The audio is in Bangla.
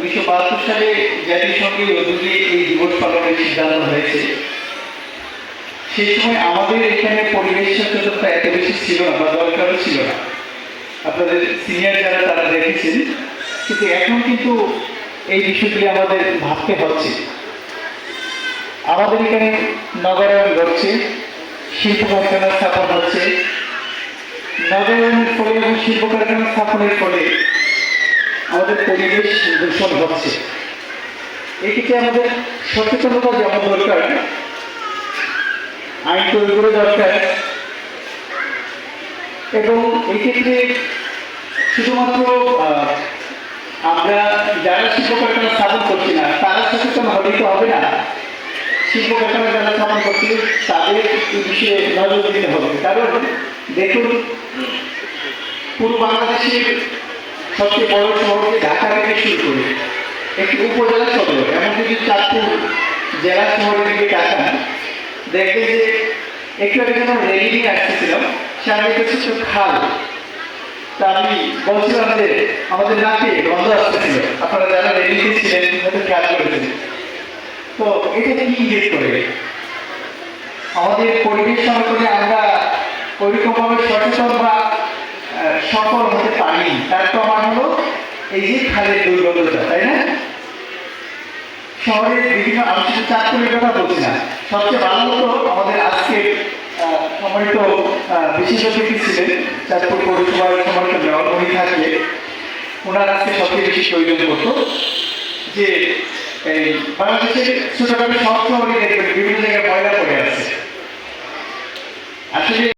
1972 সালে জাতিসংঘের উদ্যোগে এই দিবস পালনের সিদ্ধান্ত হয়েছে। সেই সময় আমাদের এখানে পরিবেশ সচেতনতা এত বেশি ছিল না বা দরকারও ছিল না। আপনাদের সিনিয়র যারা তারা দেখেছেন, কিন্তু এখন কিন্তু এই বিষয়গুলি আমাদের ভাবতে হচ্ছে। আমাদের এখানে নগরায়ন ঘটছে, শিল্প কারখানা স্থাপন হচ্ছে। নগরায়নের ফলে এবং শিল্প কারখানা স্থাপনের ফলে আমাদের পরিবেশ দূষণ হচ্ছে। এক্ষেত্রে আমাদের সচেতনতা যেমন দরকার, আইন তৈরি দরকার, এবং এক্ষেত্রে শুধুমাত্র আমরা যারা শিল্প কারখানা স্থাপন করছি না তারা সচেতন হলেই তো হবে না। শিল্প কারখানা যারা স্থাপন করছে তাদের এই বিষয়ে নজর দিতে হবে। কারণ দেখুন, পুরো বাংলাদেশের সবচেয়ে বড় শহরকে ঢাকা থেকে শুরু করে একটি উপজেলা সদর, এমন যদি চাঁদপুর জেলা শহরের দিকে তাকান, দেখবেন যে একটু আগে যখন রেলি নিয়ে আসতেছিলাম, সামনে কিছু খাল। তা আমি বলছিলাম যে আমাদের নাকে গন্ধ আসতেছিল। আপনারা যারা রেলিতে ছিলেন হয়তো খেয়াল করেছেন। তো এটা কি ইঙ্গিত করে? আমাদের পরিবেশ সংরক্ষণে আমরা ওইরকমভাবে সচেতন বা সফল হতে পারিনি। তার প্রমাণ হলো এই যে খালের দুর্গন্ধতা, তাই না? শহরের বিভিন্ন, আমি শুধু চাঁদপুরের কথা বলছি না, সবচেয়ে ভালো হতো আমাদের আজকের সম্মানিত বিশেষ অতিথি ছিলেন চাঁদপুর পৌরসভার সম্মানিত মেয়র, উনি থাকলে ওনার আজকে সবচেয়ে বেশি প্রয়োজন করতো যে এই বাংলাদেশের ছোটখাটো সব শহরে দেখবেন বিভিন্ন জায়গায় ময়লা পড়ে আছে। আসলে